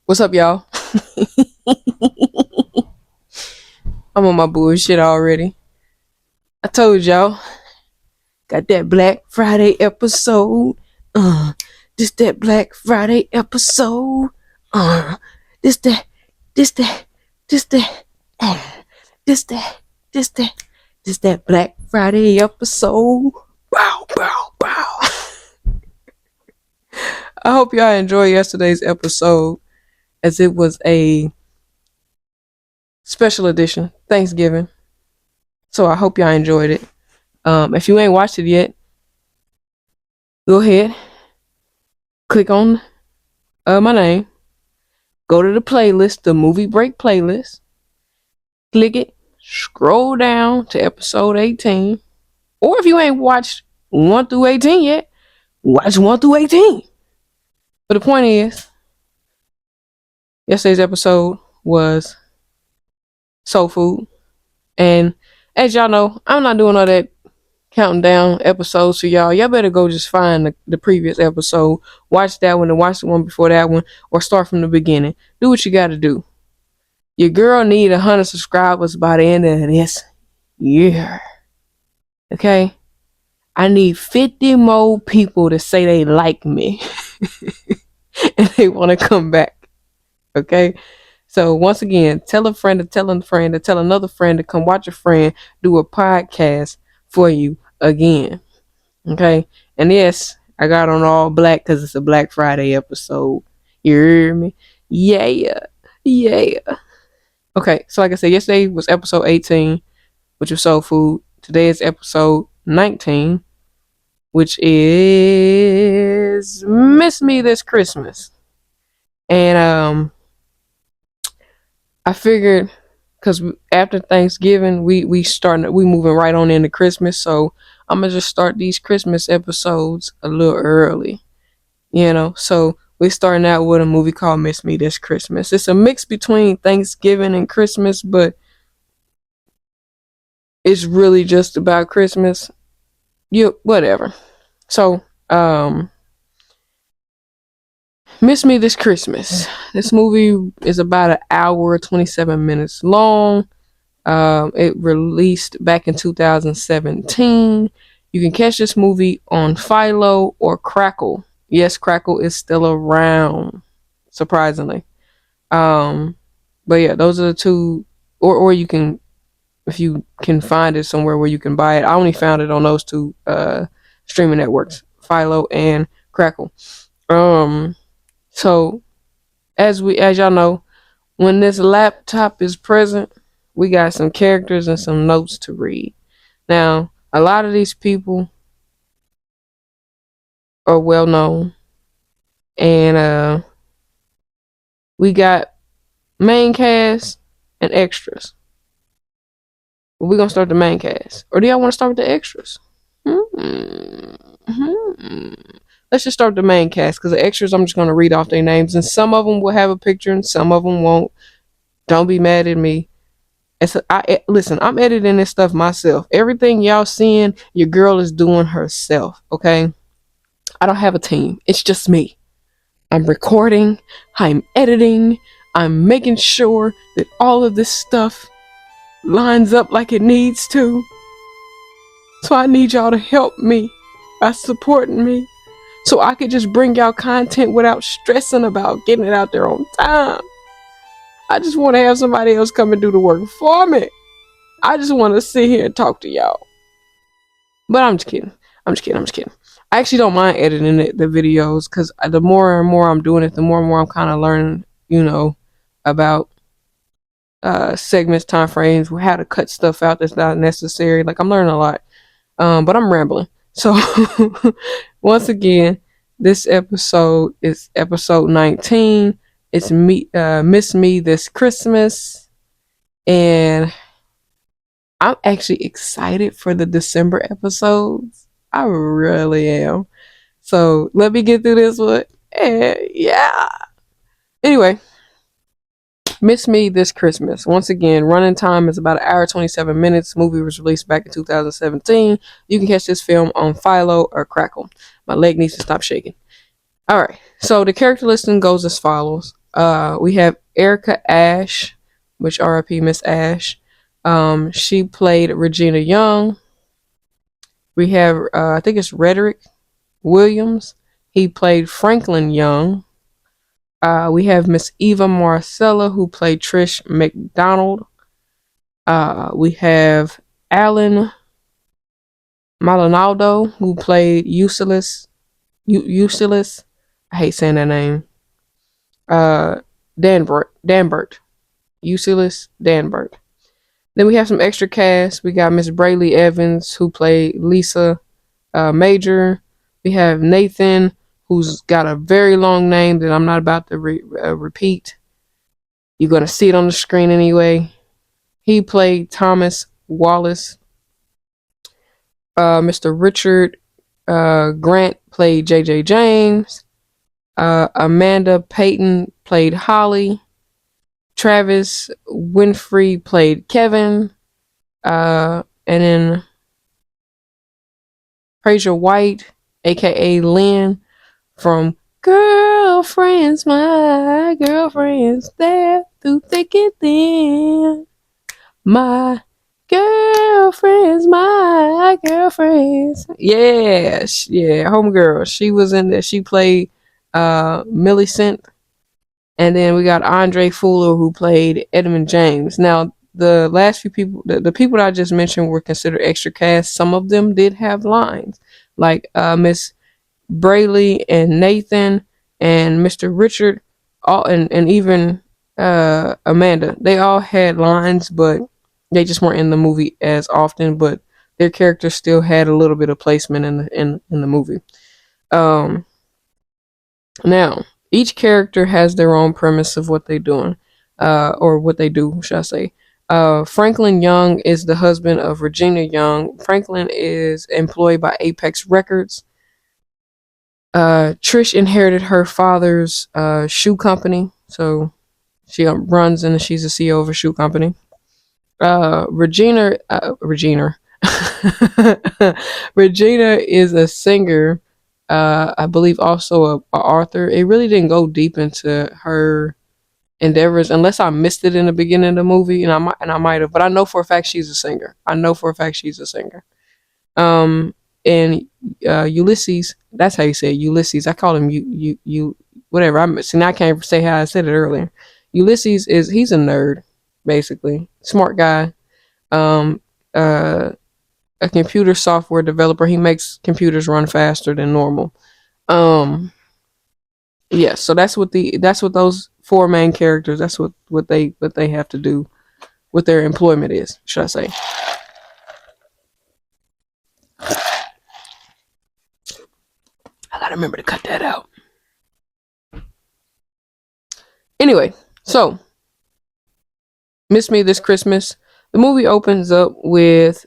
What's up, y'all? I'm on my bullshit already. I told y'all, got that Black Friday episode. Uh, this that Black Friday episode. Uh, this that, this that, this that, this that, this that, this that Black Friday episode. Bow, bow, bow. I hope y'all enjoyed yesterday's episode, as it was a special edition Thanksgiving. So I hope y'all enjoyed it. If you ain't watched it yet, go ahead, click on my name, go to the playlist, the movie break playlist, click it, scroll down to episode 18. Or if you ain't watched 1 through 18 yet, watch 1 through 18. But the point is, yesterday's episode was soul food. And as y'all know, I'm not doing all that counting down episodes for y'all. Y'all better go just find the previous episode, watch that one and watch the one before that one, or start from the beginning. Do what you gotta do. Your girl need 100 subscribers by the end of this year. Okay? I need 50 more people to say they like me and they want to come back. Okay? So once again, tell a friend to tell a friend to tell another friend to come watch a friend do a podcast for you again. Okay? And yes, I got on all black because it's a Black Friday episode. You hear me? Yeah. Yeah. Okay, so like I said, yesterday was episode 18, which was soul food. Today is episode 19, which is Miss Me This Christmas. And I figured, because after Thanksgiving, we moving right on into Christmas, so I'm gonna just start these Christmas episodes a little early, So we're starting out with a movie called Miss Me This Christmas. It's a mix between Thanksgiving and Christmas, but it's really just about Christmas. Whatever. So, Miss Me This Christmas. This movie is about an hour, 27 minutes long. It released back in 2017. You can catch this movie on Philo or Crackle. Yes, Crackle is still around, surprisingly. But yeah, those are the two. Or you can, if you can find it somewhere where you can buy it. I only found it on those two streaming networks, Philo and Crackle. So as y'all know, when this laptop is present, we got some characters and some notes to read. Now, a lot of these people are well known, and we got main cast and extras. But we're gonna start the main cast, or do y'all want to start with the extras? Let's just start with the main cast, because the extras, I'm just gonna read off their names, and some of them will have a picture, and some of them won't. Don't be mad at me. Listen, I'm editing this stuff myself. Everything y'all seeing, your girl is doing herself, okay? I don't have a team. It's just me. I'm recording, I'm editing, I'm making sure that all of this stuff lines up like it needs to. So I need y'all to help me by supporting me, so I could just bring y'all content without stressing about getting it out there on time. I just want to have somebody else come and do the work for me. I just want to sit here and talk to y'all. But I'm just kidding. I actually don't mind editing the videos, because the more and more I'm doing it, the more and more I'm kind of learning, about segments, time frames, how to cut stuff out that's not necessary. Like, I'm learning a lot. But I'm rambling. So once again, this episode is episode 19. It's Miss Me This Christmas. And I'm actually excited for the December episodes. I really am. So let me get through this one. And yeah. Anyway, Miss Me This Christmas. Once again, running time is about an hour 27 minutes. Movie was released back in 2017. You can catch this film on Philo or Crackle. My leg needs to stop shaking. Alright, so the character listing goes as follows. We have Erica Ash, which R.I.P. Miss Ash. She played Regina Young. We have, I think it's Rederick Williams. He played Franklin Young. We have Miss Eva Marcella, who played Trish McDonald. We have Alan Maldonado, who played Useless. I hate saying that name. Uh, Danbert. Useless Danbert. Then we have some extra cast. We got Miss Brayley Evans, who played Lisa Major. We have Nathan, who's got a very long name that I'm not about to repeat. You're going to see it on the screen anyway. He played Thomas Wallace. Mr. Richard Grant played J.J. James. Amanda Payton played Holly. Travis Winfrey played Kevin. And then Fraser White, aka Lynn, from Girlfriends, My Girlfriends, there through thick and thin. My girlfriends, my girlfriends. Yeah, yeah, homegirl. She was in there. She played Millicent. And then we got Andre Fuller, who played Edmund James. Now, the last few people, the people that I just mentioned were considered extra cast. Some of them did have lines, like Miss Brayley and Nathan and Mr. Richard, all and even Amanda. They all had lines, but they just weren't in the movie as often. But their characters still had a little bit of placement in the movie. Now, each character has their own premise of what they're doing, or what they do, should I say. Franklin Young is the husband of Regina Young. Franklin is employed by Apex Records. Trish inherited her father's shoe company, so she runs and she's the CEO of a shoe company. Regina, Regina is a singer. I believe also a author. It really didn't go deep into her endeavors unless I missed it in the beginning of the movie, and I might have, but I know for a fact she's a singer. I know for a fact she's a singer. And Ulysses, that's how you say it, Ulysses. I call him you whatever. I'm see now I can't say how I said it earlier. Ulysses he's a nerd, basically. Smart guy. Um a computer software developer. He makes computers run faster than normal. Um yeah, so that's what those four main characters, that's what they have to do, what their employment is, should I say. I gotta remember to cut that out. Anyway, so Miss Me This Christmas. The movie opens up with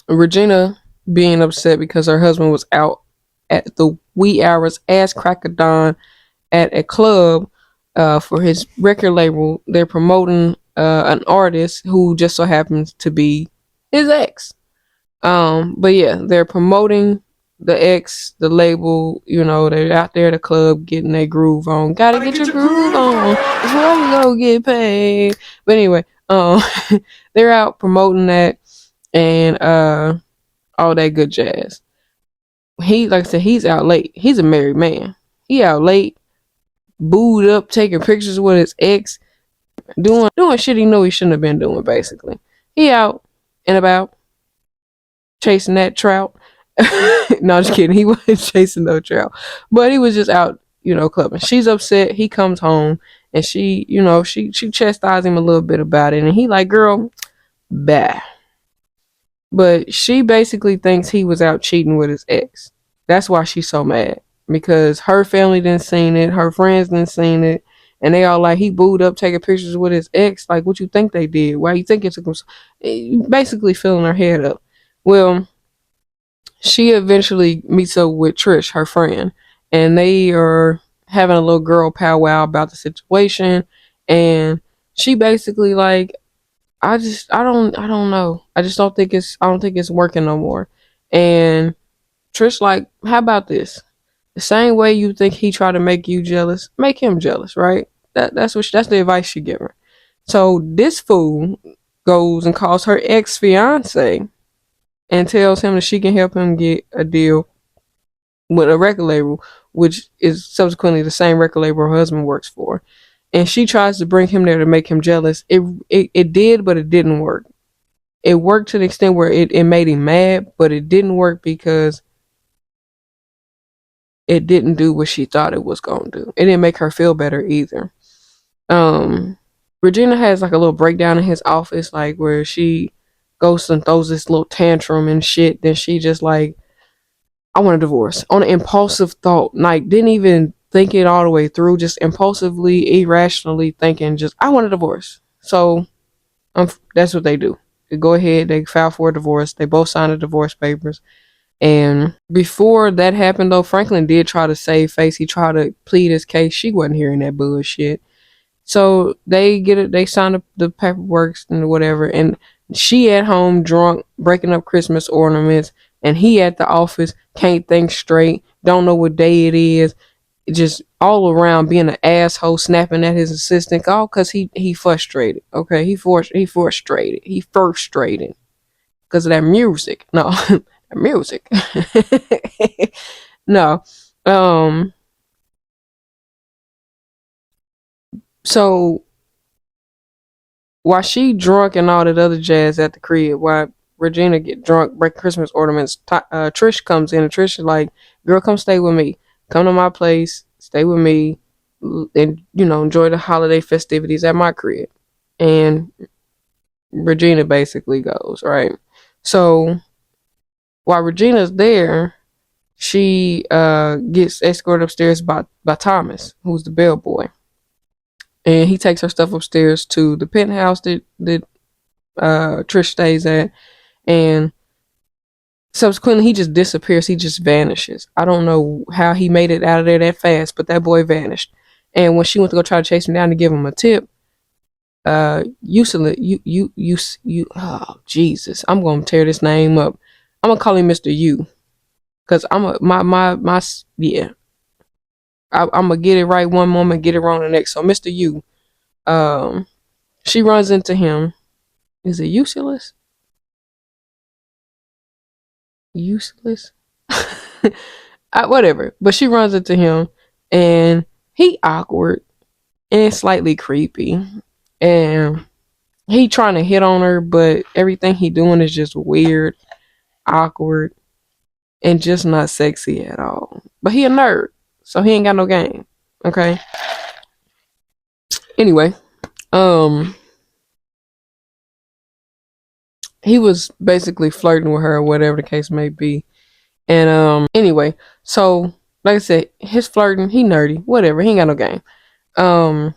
Regina being upset because her husband was out at the wee hours ass crack of dawn at a club for his record label. They're promoting an artist who just so happens to be his ex. But yeah, they're promoting the ex, the label. They're out there at the club getting their groove on. Gotta get your groove on before you go get paid. But anyway, they're out promoting that and all that good jazz. Like I said, he's out late. He's a married man. He out late, booed up, taking pictures with his ex, doing shit he know he shouldn't have been doing. Basically, he out and about chasing that trout. No, I'm just kidding. He wasn't chasing no trout, but he was just out, clubbing. She's upset. He comes home and she chastised him a little bit about it, and he like, girl, bah. But she basically thinks he was out cheating with his ex. That's why she's so mad. Because her family didn't seen it, her friends didn't seen it, and they all like, he booed up taking pictures with his ex. Like, what you think they did? Why you think it took him? Basically filling her head up. Well, she eventually meets up with Trish, her friend, and they are having a little girl powwow about the situation. And she basically like, I don't know. I don't think it's working no more. And Trish like, how about this? The same way you think he tried to make you jealous, make him jealous, right? That's the advice she gave her. So this fool goes and calls her ex fiance and tells him that she can help him get a deal with a record label, which is subsequently the same record label her husband works for. And she tries to bring him there to make him jealous. It did, but it didn't work. It worked to the extent where it made him mad, but it didn't work because it didn't do what she thought it was going to do. It didn't make her feel better either. Um, Regina has like a little breakdown in his office, like where she goes and throws this little tantrum and shit. Then she just like, I want a divorce on an impulsive thought. Like, didn't even think it all the way through, just impulsively, irrationally thinking, just, I want a divorce. So that's what they do. They go ahead, they file for a divorce. They both sign the divorce papers. And before that happened, though, Franklin did try to save face. He tried to plead his case. She wasn't hearing that bullshit. So they get it. They sign the paperwork and whatever. And she at home drunk, breaking up Christmas ornaments, and he at the office can't think straight, don't know what day it is, just all around being an asshole, snapping at his assistant, all because he frustrated. Okay, he frustrated because of that music. No, music. No. So while she drunk and all that other jazz at the crib, while Regina get drunk, break Christmas ornaments, Trish comes in and Trish is like, "Girl, come stay with me. Come to my place, stay with me, and enjoy the holiday festivities at my crib." And Regina basically goes right. So while Regina's there, she gets escorted upstairs by Thomas, who's the bellboy, and he takes her stuff upstairs to the penthouse that Trish stays at, and subsequently he just disappears. He just vanishes. I don't know how he made it out of there that fast, but that boy vanished. And when she went to go try to chase him down to give him a tip, oh Jesus, I'm gonna tear this name up. I'm gonna call him Mr. U, cause I'm a my yeah. I'm gonna get it right one moment, get it wrong the next. So Mr. U, um, she runs into him. Is it useless? Useless? Whatever. But she runs into him, and he awkward and slightly creepy, and he trying to hit on her, but everything he doing is just weird, awkward, and just not sexy at all. But he a nerd, so he ain't got no game. Okay. Anyway, um, he was basically flirting with her, or whatever the case may be. And anyway, so like I said, his flirting, he nerdy, whatever. He ain't got no game. Um,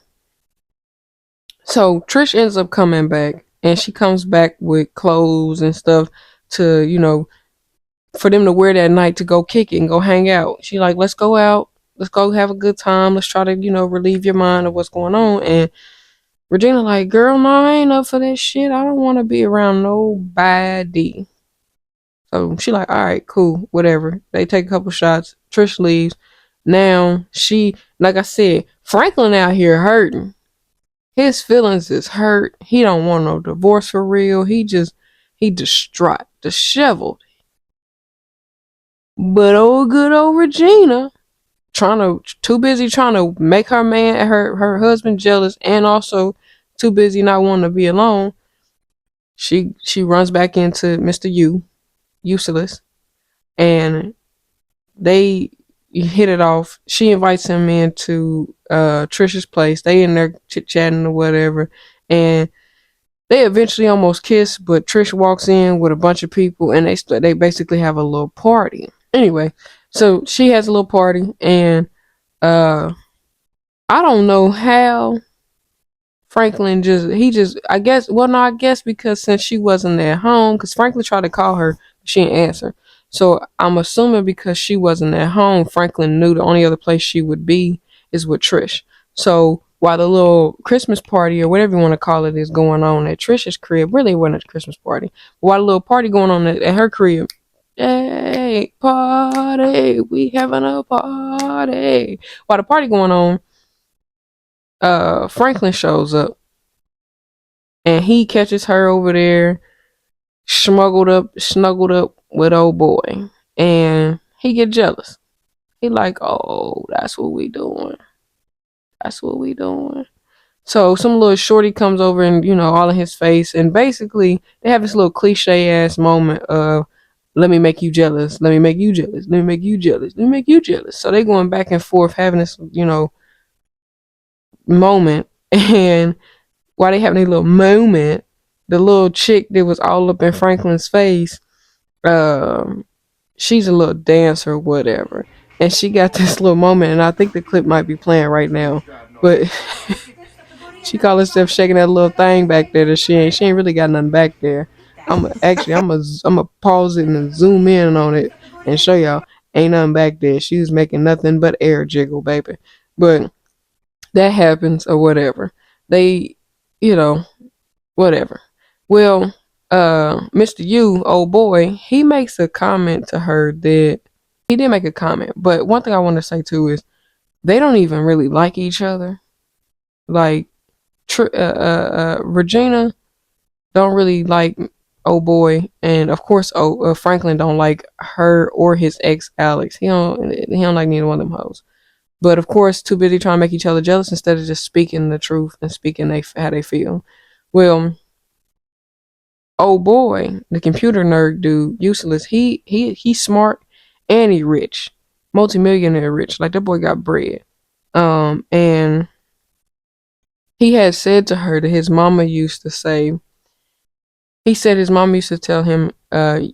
so Trish ends up coming back, and she comes back with clothes and stuff to for them to wear that night to go kick it and go hang out. She like, let's go out, let's go have a good time, let's try to relieve your mind of what's going on. And Regina like, girl, no, I ain't up for that shit. I don't want to be around nobody. So she like, all right, cool, whatever. They take a couple shots. Trish leaves. Now she, like I said, Franklin out here hurting. His feelings is hurt. He don't want no divorce for real. He distraught, disheveled. But good old Regina, too busy trying to make her husband jealous, and also too busy not wanting to be alone. She runs back into Mr. U, useless, and they hit it off. She invites him into Trisha's place. They in there chit chatting or whatever, and they eventually almost kiss. But Trish walks in with a bunch of people, and they basically have a little party. Anyway, so she has a little party, and uh, I don't know how Franklin I guess, well, no, I guess because since she wasn't at home, because Franklin tried to call her, she didn't answer. So I'm assuming because she wasn't at home, Franklin knew the only other place she would be is with Trish. So while the little Christmas party or whatever you want to call it is going on at Trish's crib, really it wasn't a Christmas party. But while the little party going on at her crib, Hey, party. We having a party. While the party going on, Franklin shows up and he catches her over there, snuggled up with old boy. And he get jealous. He like, oh, that's what we doing. That's what we doing. So some little shorty comes over and all in his face, and basically they have this little cliche ass moment of let me make you jealous, let me make you jealous, let me make you jealous, let me make you jealous. So they going back and forth having this moment, and while they having a little moment, the little chick that was all up in Franklin's face, um, she's a little dancer or whatever, and she got this little moment, and I think the clip might be playing right now, but. She call herself shaking that little thing back there that she ain't really got nothing back there. I'm a pause it and zoom in on it and show y'all ain't nothing back there. She was making nothing but air jiggle, baby. But that happens or whatever. They, you know, whatever. Well, Mr. U, old boy, he makes a comment to her that he did make a comment, but one thing I want to say too is they don't even really like each other. Like Regina don't really like old boy, and of course, Franklin don't like her or his ex Alex. He don't like neither one of them hoes. But of course, too busy trying to make each other jealous instead of just speaking the truth and speaking how they feel. Well, old boy, the computer nerd dude, useless. He's smart and he rich, multimillionaire rich. Like that boy got bread. And he had said to her that his mama used to say, he said his mama used to tell him,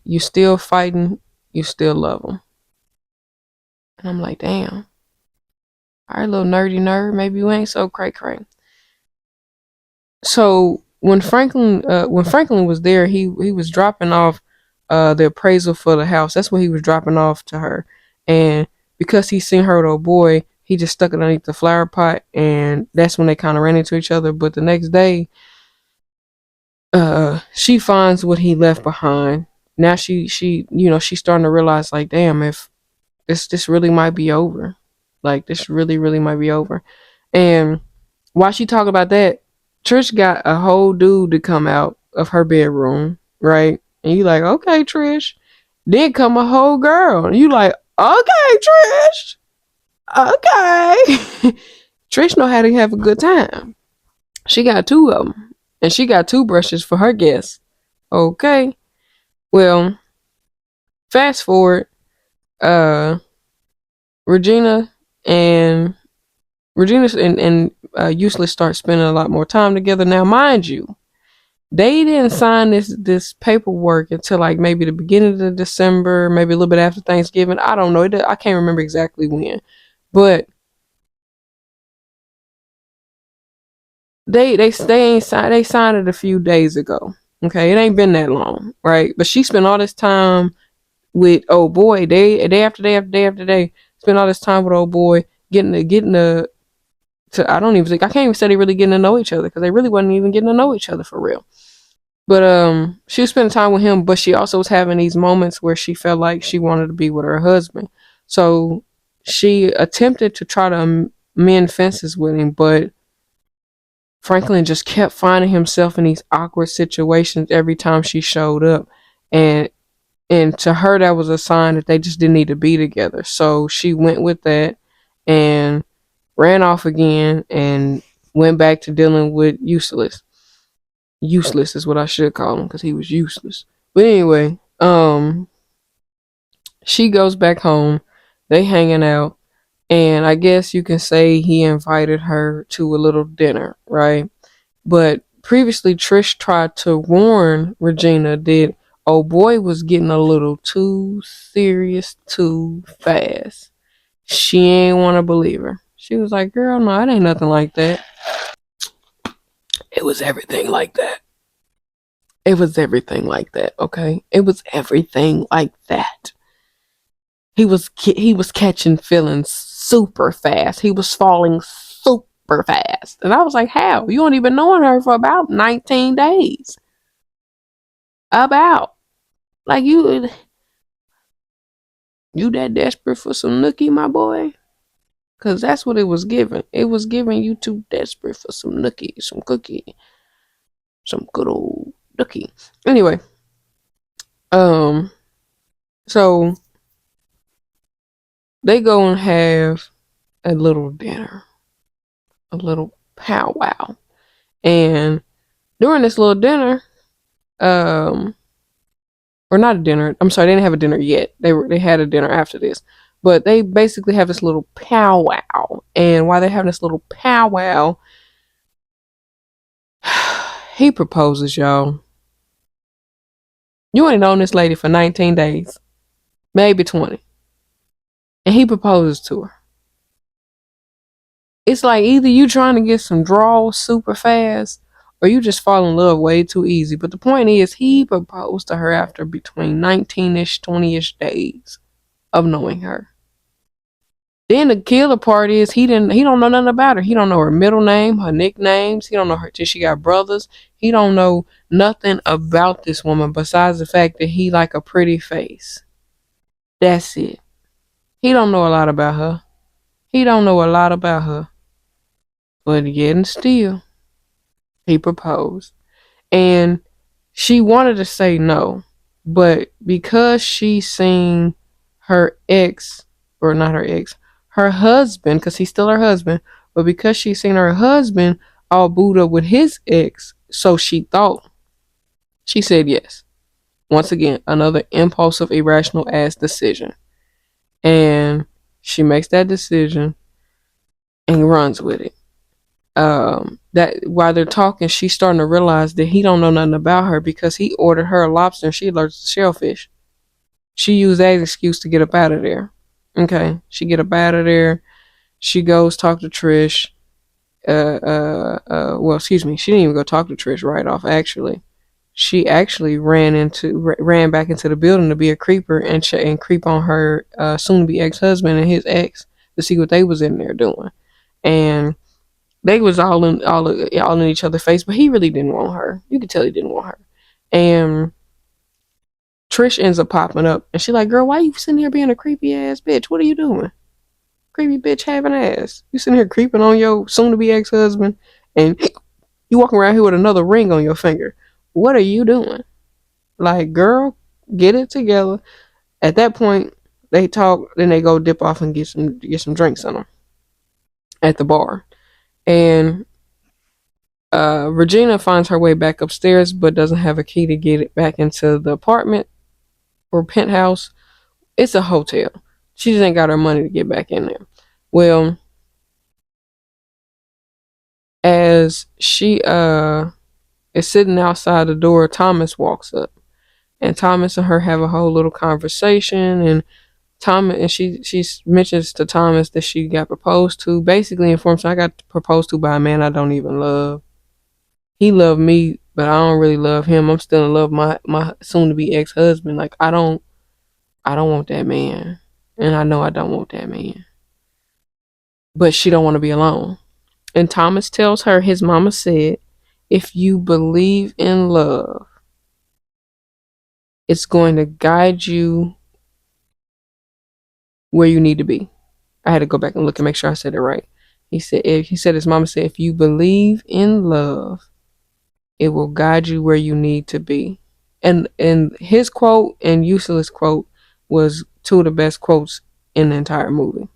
you still fighting, you still love him. And I'm like, damn. All right, little nerdy nerd, maybe you ain't so cray cray. So when Franklin was there, he was dropping off the appraisal for the house. That's what he was dropping off to her. And because he seen her with old boy, he just stuck it underneath the flower pot, and that's when they kind of ran into each other. But the next day, she finds what he left behind. Now she's starting to realize like, damn, if this really might be over. Like this really might be over. And while she talk about that, Trish got a whole dude to come out of her bedroom, right? And you like, okay, Trish. Then come a whole girl. And you like, okay, Trish. Okay. Trish know how to have a good time. She got two of them. And she got toothbrushes for her guests. Okay. Well, fast forward, uh, Regina and Useless start spending a lot more time together. Now, mind you, they didn't sign this paperwork until like maybe the beginning of December, maybe a little bit after Thanksgiving. I don't know. I can't remember exactly when, but they ain't signed. They signed it a few days ago. Okay, it ain't been that long, right? But she spent all this time with old boy, day after day after day after day. Spent all this time with old boy, getting the to I don't even think I can't even say they really getting to know each other because they really wasn't even getting to know each other for real. But she was spending time with him, but she also was having these moments where she felt like she wanted to be with her husband. So she attempted to try to mend fences with him, but Franklin just kept finding himself in these awkward situations every time she showed up, and to her that was a sign that they just didn't need to be together. So she went with that and ran off again and went back to dealing with Useless. Useless is what I should call him because he was useless. But anyway, she goes back home. They hanging out, and I guess you can say he invited her to a little dinner, right? But previously, Trish tried to warn Regina that old boy was getting a little too serious too fast. She ain't want to believe her. She was like, "Girl, no, it ain't nothing like that." It was everything like that. It was everything like that, okay? It was everything like that. He was catching feelings super fast. He was falling super fast. And I was like, "How? You don't even knowing her for about 19 days." About like you You that desperate for some nookie, my boy? Cause that's what it was giving. It was giving you too desperate for some nookie, some cookie, some good old nookie. Anyway, um, so they go and have a little dinner, a little powwow, and during this little dinner, um, or not a dinner. I'm sorry, they didn't have a dinner yet. They had a dinner after this, but they basically have this little powwow, and while they're having this little powwow, he proposes, y'all. You ain't known this lady for 19 days, maybe 20, and he proposes to her. It's like either you trying to get some draw super fast, or you just fall in love way too easy. But the point is, he proposed to her after between 19-ish, 20-ish days of knowing her. Then the killer part is he don't know nothing about her. He don't know her middle name, her nicknames. He don't know her till she got brothers. He don't know nothing about this woman besides the fact that he like a pretty face. That's it. He don't know a lot about her. He don't know a lot about her. But yet and still, he proposed. And she wanted to say no. But because she seen her ex, or not her ex, her husband, because he's still her husband, but because she seen her husband all booed up with his ex, so she thought, she said yes. Once again, another impulsive, irrational ass decision. And she makes that decision and runs with it. That while they're talking, she's starting to realize that he don't know nothing about her because he ordered her a lobster and she allergic to shellfish. She used that excuse to get up out of there. Okay, she get up out of there. She goes talk to Trish. Well, excuse me. She didn't even go talk to Trish right off. Actually, she actually ran back into the building to be a creeper and creep on her soon to be ex husband and his ex to see what they was in there doing. And they was all in each other's face, but he really didn't want her. You could tell he didn't want her. And Trish ends up popping up, and she like, "Girl, why you sitting here being a creepy ass bitch? What are you doing? Creepy bitch having ass. You sitting here creeping on your soon to be ex husband, and you walking around here with another ring on your finger. What are you doing? Like, girl, get it together." At that point, they talk, then they go dip off and get some drinks on them at the bar, and Regina finds her way back upstairs, but doesn't have a key to get it back into the apartment or penthouse. It's a hotel. She just ain't got her money to get back in there. Well, as she is sitting outside the door, Thomas walks up, and Thomas and her have a whole little conversation. And Thomas and she mentions to Thomas that she got proposed to. Basically, informs him, I got proposed to by a man I don't even love. He loved me, but I don't really love him. I'm still in love with my soon to be ex husband. Like, I don't want that man. And I know I don't want that man. But she don't want to be alone. And Thomas tells her his mama said, if you believe in love, it's going to guide you where you need to be. I had to go back and look and make sure I said it right. He said his mama said, if you believe in love, it will guide you where you need to be. And his quote and Useless quote was two of the best quotes in the entire movie.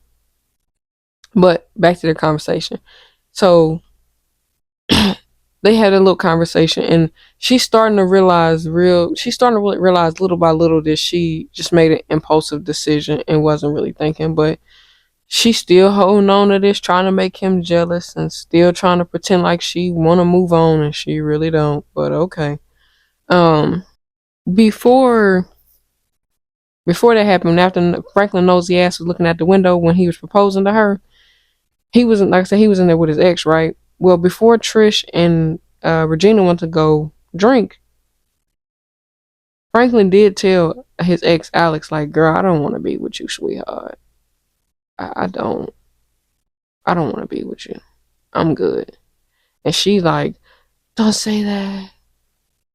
But back to their conversation. So they had a little conversation, and she's starting to realize little by little that she just made an impulsive decision and wasn't really thinking. But she's still holding on to this, trying to make him jealous, and still trying to pretend like she want to move on, and she really don't. But okay. Before that happened, after Franklin Nosy ass was looking out the window when he was proposing to her, he wasn't, like I said, he was in there with his ex, right? Well, before Trish and Regina went to go drink, Franklin did tell his ex Alex, like, girl, I don't want to be with you, sweetheart. I don't want to be with you. I'm good. And she like, don't say that.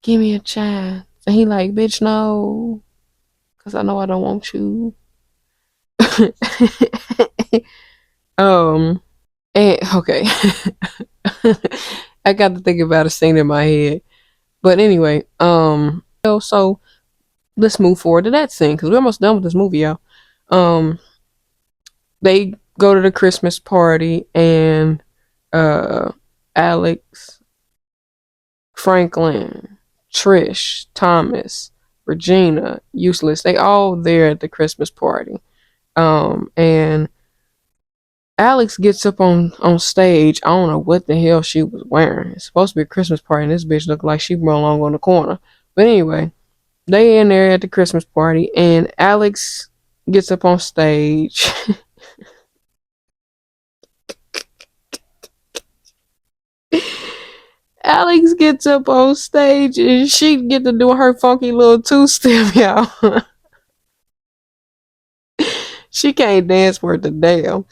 Give me a chance. And he like, bitch, no. Because I know I don't want you. um, and okay, I got to think about a scene in my head. But anyway, so let's move forward to that scene because we're almost done with this movie, y'all. Um, they go to the Christmas party and Alex, Franklin, Trish, Thomas, Regina, Useless, they all there at the Christmas party. And Alex gets up on stage. I don't know what the hell she was wearing. It's supposed to be a Christmas party, and this bitch looked like she run along on the corner. But anyway, they in there at the Christmas party, and Alex gets up on stage. Alex gets up on stage, and she get to do her funky little two-step, y'all. She can't dance worth a damn.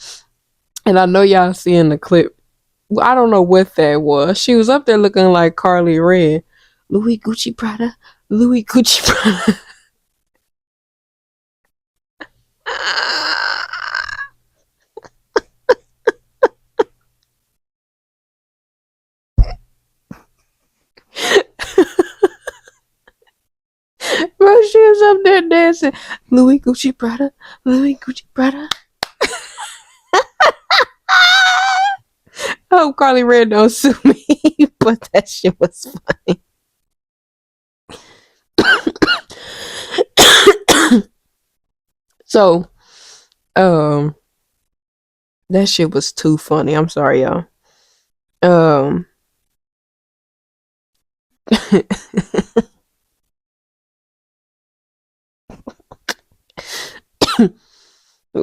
And I know y'all seeing the clip. I don't know what that was. She was up there looking like Carly Red. Louis Gucci Prada. Louis Gucci Prada. Bro, she was up there dancing. Louis Gucci Prada. Louis Gucci Prada. I hope Carly Red don't sue me, but that shit was fun. So, um, that shit was too funny. I'm sorry, y'all. Um,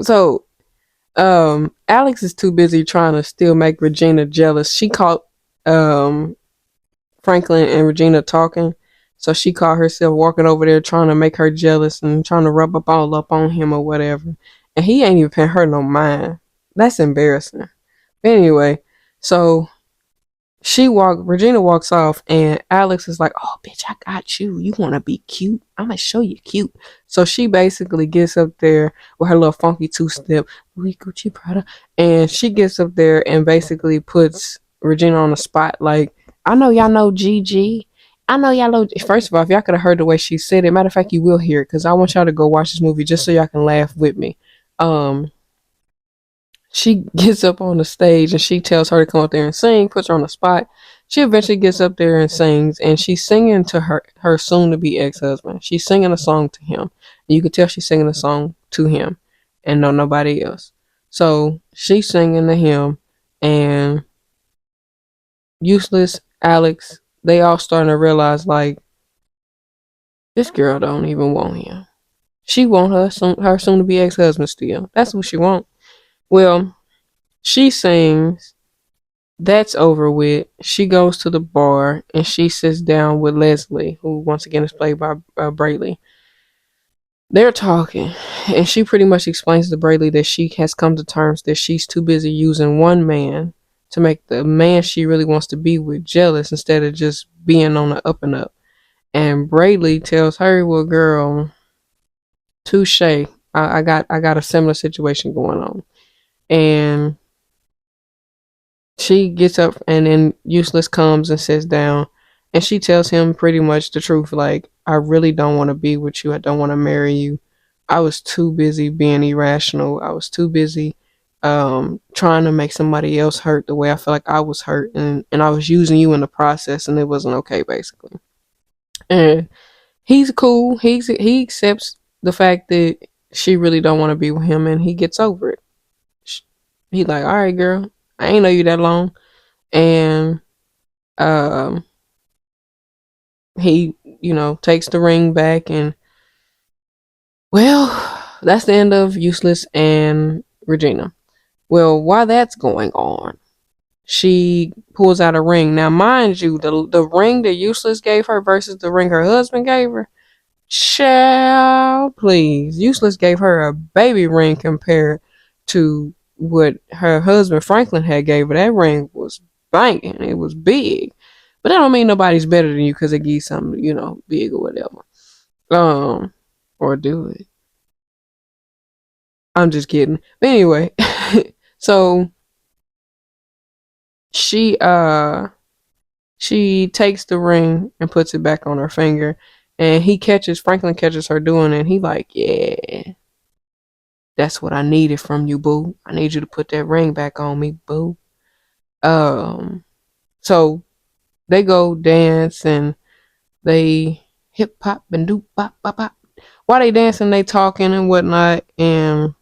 so Alex is too busy trying to still make Regina jealous. She caught um Franklin and Regina talking, so she caught herself walking over there trying to make her jealous and trying to rub up all up on him or whatever. And he ain't even paying her no mind. That's embarrassing. But anyway, so Regina walks off, and Alex is like, "Oh, bitch, I got you. You want to be cute? I'm gonna show you cute." So she basically gets up there with her little funky two-step, Louis Gucci Prada, and she gets up there and basically puts Regina on the spot. Like, I know y'all know Gigi. I know y'all know. First of all, if y'all could have heard the way she said it, matter of fact, you will hear it because I want y'all to go watch this movie just so y'all can laugh with me. Um, she gets up on the stage and she tells her to come up there and sing, puts her on the spot. She eventually gets up there and sings, and she's singing to her soon to be ex husband. She's singing a song to him. And you could tell she's singing a song to him and no nobody else. So she's singing to him, and Useless, Alex, they all starting to realize like this girl don't even want him. She want her soon to be ex husband still. That's what she want. Well, she sings. That's over with. She goes to the bar and she sits down with Leslie, who once again is played by Brayley. They're talking, and she pretty much explains to Brayley that she has come to terms that she's too busy using one man to make the man she really wants to be with jealous instead of just being on the up and up. And Brayley tells her, "Well, girl, touche. I got a similar situation going on." And she gets up, and then Useless comes and sits down, and she tells him pretty much the truth, like, I really don't want to be with you. I don't want to marry you. I was too busy being irrational. I was too busy trying to make somebody else hurt the way I feel like I was hurt, and I was using you in the process, and it wasn't okay, basically. And he's cool. He accepts the fact that she really don't want to be with him, and he gets over it. He's like, all right, girl, I ain't know you that long. And um, he, takes the ring back, and well, that's the end of Useless and Regina. Well, while that's going on, she pulls out a ring. Now, mind you, the ring that Useless gave her versus the ring her husband gave her, child, please. Useless gave her a baby ring compared to what her husband Franklin had gave her. That ring was banging. It was big. But that don't mean nobody's better than you because they give you something, big or whatever. Um, or do it. I'm just kidding. But anyway, so she she takes the ring and puts it back on her finger, and Franklin catches her doing it, and he like, yeah, that's what I needed from you, boo. I need you to put that ring back on me, boo. Um, so they go dance and they hip hop and do bop bop bop. While they dancing, they talking and whatnot, and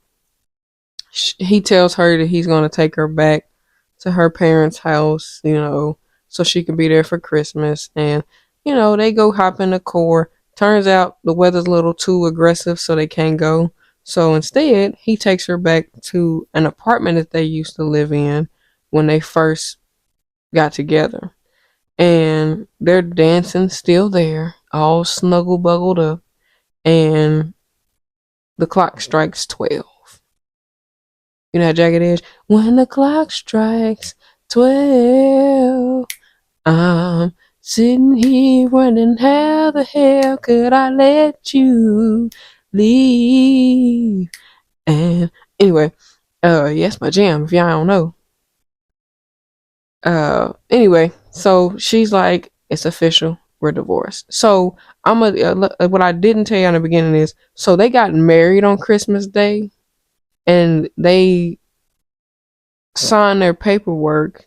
he tells her that he's gonna take her back to her parents' house, so she can be there for Christmas. And they go hop in the car. Turns out the weather's a little too aggressive, so they can't go. So instead, he takes her back to an apartment that they used to live in when they first got together. And they're dancing still there, all snuggle buggled up, and the clock strikes 12. You know how Jagged Edge? When the clock strikes 12, I'm sitting here wondering how the hell could I let you leave? And anyway, yes, my jam, if y'all don't know. Anyway, so she's like, it's official, we're divorced. So what I didn't tell you in the beginning is, so they got married on Christmas Day, and they signed their paperwork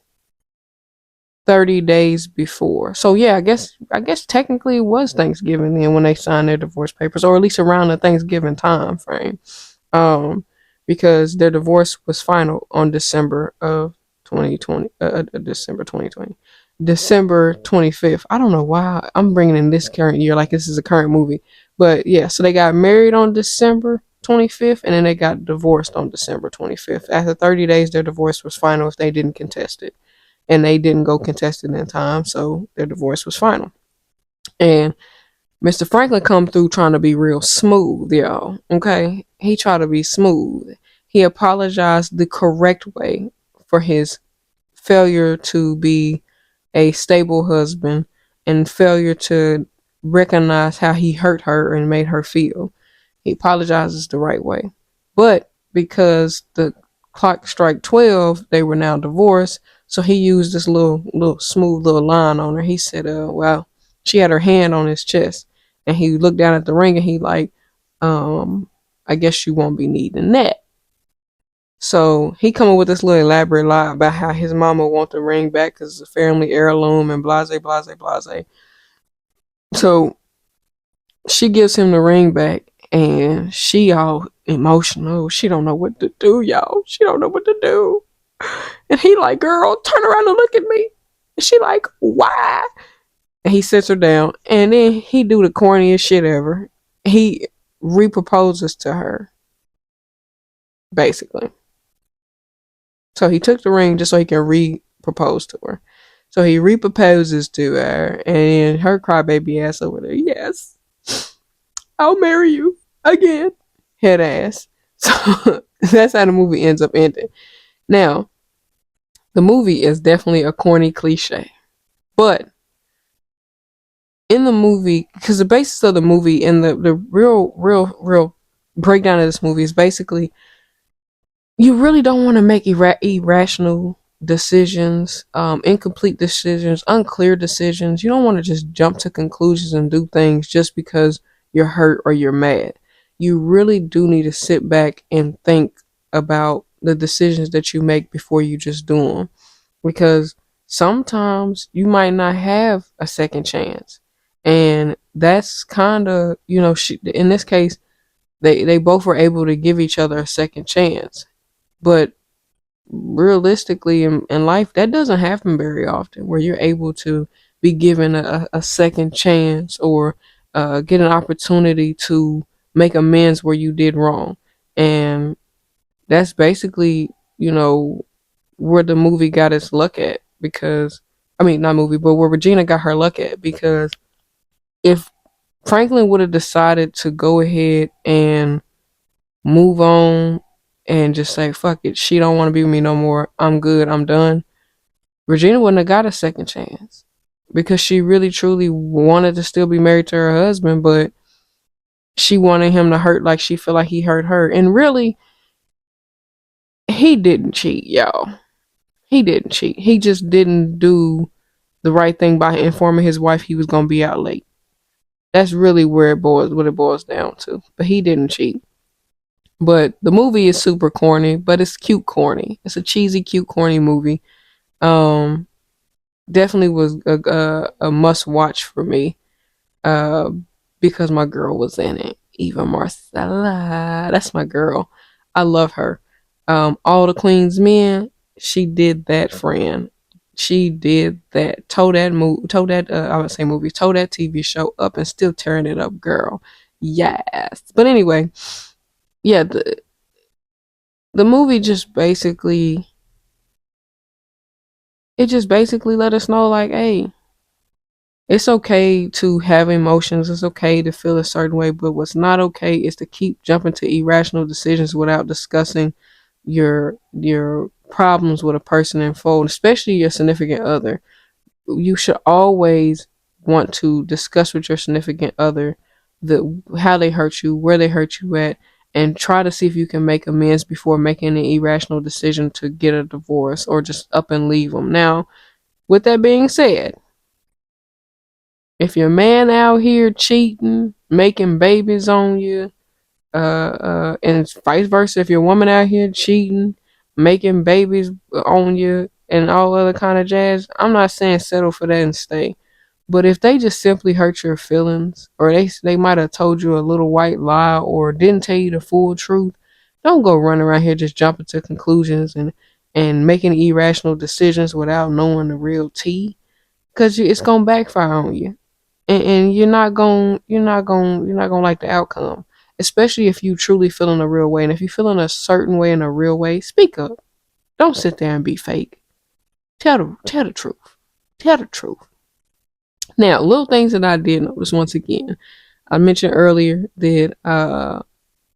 30 days before. So yeah, I guess technically it was Thanksgiving then when they signed their divorce papers, or at least around the Thanksgiving time frame. Um, because their divorce was final on December of 2020, December 2020, December 25th. I don't know why I'm bringing in this current year like this is a current movie, but yeah. So they got married on December 25th, and then they got divorced on December 25th. After 30 days, their divorce was final if they didn't contest it, and they didn't go contest it in time, so their divorce was final. And Mr. Franklin come through trying to be real smooth, y'all. Okay, he tried to be smooth. He apologized the correct way for his failure to be a stable husband and failure to recognize how he hurt her and made her feel. He apologizes the right way. But because the clock struck 12, they were now divorced. So he used this little smooth little line on her. He said, well, she had her hand on his chest, and he looked down at the ring and he like, I guess you won't be needing that. So he come up with this little elaborate lie about how his mama want the ring back because it's a family heirloom and blase blase blase. So she gives him the ring back, and she all emotional. She don't know what to do, y'all. She don't know what to do. And he like, girl, turn around and look at me. And she like, why? And he sits her down, and then he do the corniest shit ever. He reproposes to her, basically. So he took the ring just so he can re-propose to her. So he reproposes to her, and her crybaby ass over there, yes, I'll marry you again. Head ass. So that's how the movie ends up ending. Now, the movie is definitely a corny cliche. But in the movie, because the basis of the movie and the real breakdown of this movie is basically you really don't want to make irrational decisions, incomplete decisions, unclear decisions. You don't want to just jump to conclusions and do things just because you're hurt or you're mad. You really do need to sit back and think about the decisions that you make before you just do them. Because sometimes you might not have a second chance. And that's kind of, in this case, they both were able to give each other a second chance. But realistically in life, that doesn't happen very often where you're able to be given a second chance or get an opportunity to make amends where you did wrong. And that's basically, where the movie got its luck at. Because, I mean, not movie, but where Regina got her luck at. Because if Franklin would have decided to go ahead and move on and just say, fuck it, she don't want to be with me no more, I'm good, I'm done, Regina wouldn't have got a second chance. Because she really truly wanted to still be married to her husband, but she wanted him to hurt like she felt like he hurt her. And really, he didn't cheat, y'all. He didn't cheat. He just didn't do the right thing by informing his wife he was gonna be out late. That's really where what it boils down to. But he didn't cheat. But the movie is super corny, but it's cute corny. It's a cheesy, cute, corny movie. Um, Definitely was a must watch for me. Uh, because my girl was in it. Eva Marcella, that's my girl. I love her. All the Queen's Men, she did that, friend. She did that. Told that I would say movie, told that TV show up and still tearing it up, girl. Yes. But anyway, yeah, the movie just basically let us know like, hey, it's okay to have emotions. It's okay to feel a certain way, but what's not okay is to keep jumping to irrational decisions without discussing your problems with a person in full, especially your significant other. You should always want to discuss with your significant other the how they hurt you, where they hurt you at, and try to see if you can make amends before making an irrational decision to get a divorce or just up and leave them. Now, with that being said, if your man out here cheating, making babies on you, and vice versa, if your woman out here cheating, making babies on you, and all other kind of jazz, I'm not saying settle for that and stay. But if they just simply hurt your feelings, or they might have told you a little white lie, or didn't tell you the full truth, don't go run around here just jumping to conclusions and making irrational decisions without knowing the real tea, because it's gonna backfire on you, and you're not gonna like the outcome, especially if you truly feel in a real way. And if you feel in a certain way in a real way, speak up. Don't sit there and be fake. Tell the truth. Tell the truth. Now, little things that I did notice once again. I mentioned earlier that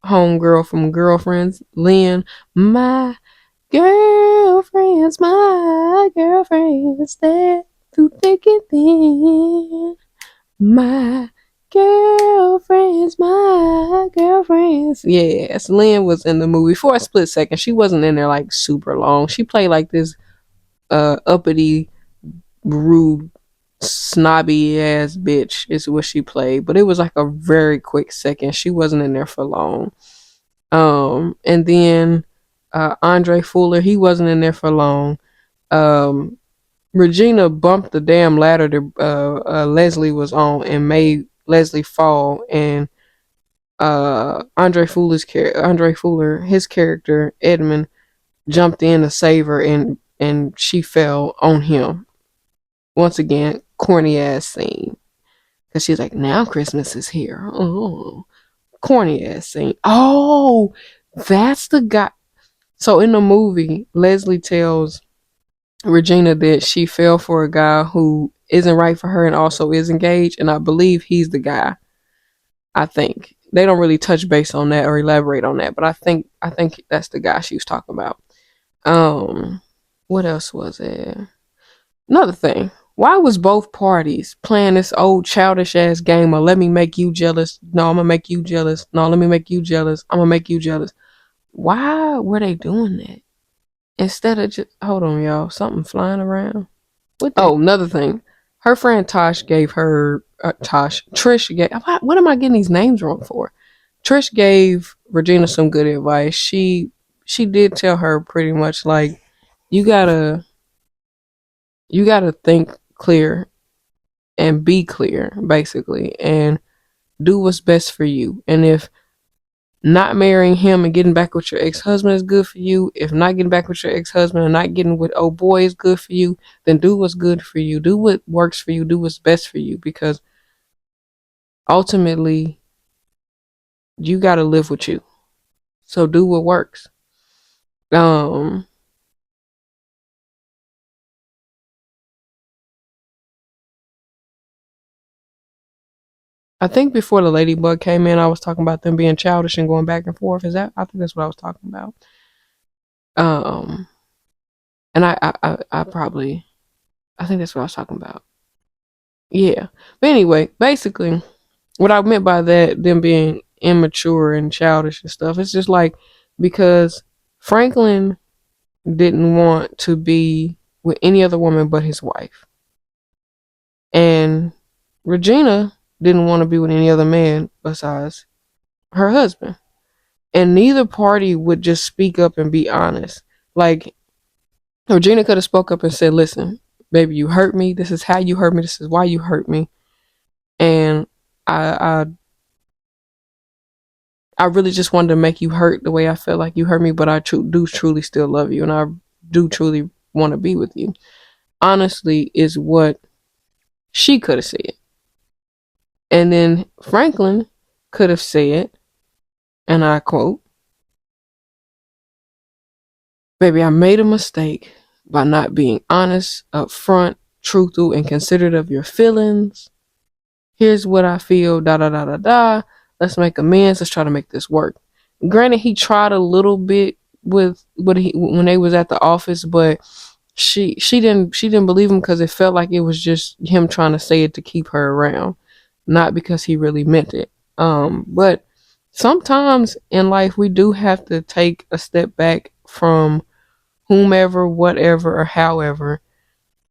homegirl from Girlfriends, Lynn, my girlfriends, that through thick and thin. My girlfriends. Yes, Lynn was in the movie for a split second. She wasn't in there like super long. She played like this uppity, rude, snobby ass bitch is what she played. But it was like a very quick second. She wasn't in there for long. And then Andre Fuller, he wasn't in there for long. Um, Regina bumped the damn ladder that Leslie was on and made Leslie fall, and Andre Fuller, his character Edmund, jumped in to save her, and she fell on him. Once again, corny ass scene, because she's like, now Christmas is here. Oh, corny ass scene. Oh, that's the guy. So in the movie, Leslie tells Regina that she fell for a guy who isn't right for her and also is engaged, and I believe he's the guy. I think they don't really touch base on that or elaborate on that, but I think that's the guy she was talking about. Um, what else was it? Another thing. Why was both parties playing this old childish ass game of let me make you jealous? No, I'm gonna make you jealous. No, let me make you jealous. I'm gonna make you jealous. Why were they doing that? Instead of just hold on, y'all, something flying around. What? Oh, another thing. Her friend Tosh gave her Trish gave. What am I getting these names wrong for? Trish gave Regina some good advice. She did tell her pretty much like you gotta you gotta think clear and be clear basically and do what's best for you. And if not marrying him and getting back with your ex-husband is good for you, if not getting back with your ex-husband and not getting with old boy is good for you, then do what's good for you. Do what works for you. Do what's best for you, because ultimately you got to live with you. So do what works. Um, I think before the ladybug came in, I was talking about them being childish and going back and forth. Is that? I think that's what I was talking about. Um, and I probably I think that's what I was talking about. Yeah. But anyway, basically, what I meant by that, them being immature and childish and stuff, it's just like because Franklin didn't want to be with any other woman but his wife. And Regina didn't want to be with any other man besides her husband. And neither party would just speak up and be honest. Like, Regina could have spoke up and said, listen, baby, you hurt me. This is how you hurt me. This is why you hurt me. And I I really just wanted to make you hurt the way I felt like you hurt me, but I do truly still love you, and I do truly want to be with you. Honestly, is what she could have said. And then Franklin could have said, and I quote, baby, I made a mistake by not being honest, upfront, truthful, and considerate of your feelings. Here's what I feel, da da da da da. Let's make amends. Let's try to make this work. Granted, he tried a little bit with when they was at the office, but she didn't believe him because it felt like it was just him trying to say it to keep her around, not because he really meant it. But sometimes in life we do have to take a step back from whomever, whatever, or however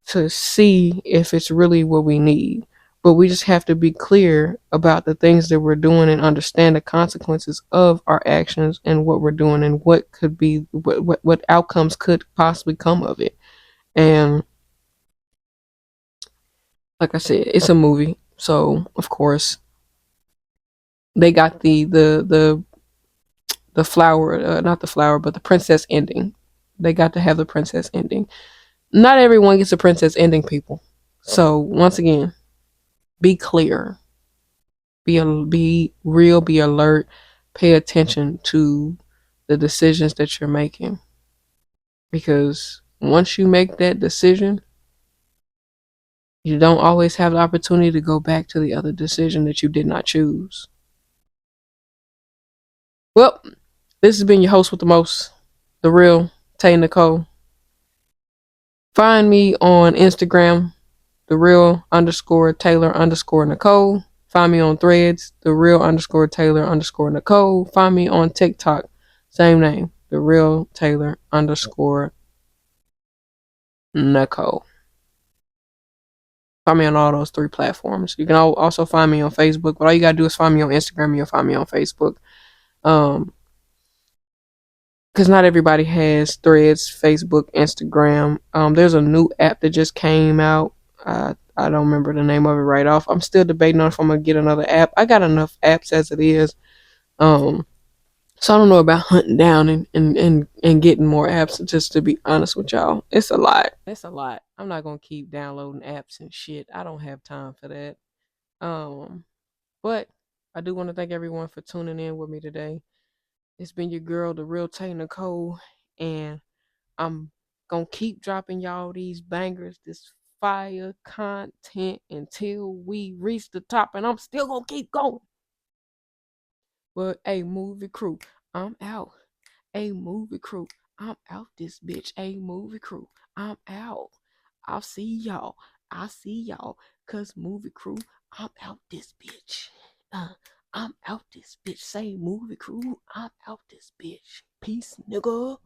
to see if it's really what we need. But we just have to be clear about the things that we're doing and understand the consequences of our actions and what we're doing and what could be what outcomes could possibly come of it. And like I said, it's a movie, so of course they got the flower, not the flower, but the princess ending. They got to have the princess ending. Not everyone gets a princess ending, people. So once again, be clear, be real, be alert, pay attention to the decisions that you're making, because once you make that decision, you don't always have the opportunity to go back to the other decision that you did not choose. Well, this has been your host with the most, the real Tay Nicole. Find me on Instagram, the real underscore Taylor underscore Nicole. Find me on Threads, the real underscore Taylor underscore Nicole. Find me on TikTok, same name, the real Taylor underscore Nicole. Find me on all those three platforms. You can also find me on Facebook, but all you gotta do is find me on Instagram and you'll find me on Facebook. Because not everybody has Threads, Facebook, Instagram. There's a new app that just came out. I don't remember the name of it right off. I'm still debating on if I'm gonna get another app. I got enough apps as it is. Um, so I don't know about hunting down and getting more apps. Just to be honest with y'all, it's a lot. It's a lot. I'm not gonna keep downloading apps and shit. I don't have time for that. Um, but I do want to thank everyone for tuning in with me today. It's been your girl, the real Tay Nicole, and I'm gonna keep dropping y'all these bangers, this fire content until we reach the top, and I'm still gonna keep going. But a movie crew, I'm out. A movie crew, I'm out this bitch. A movie crew, I'm out. I'll see y'all. I see y'all. Cause movie crew, I'm out this bitch. Uh, I'm out this bitch. Say movie crew, I'm out this bitch. Peace, nigga.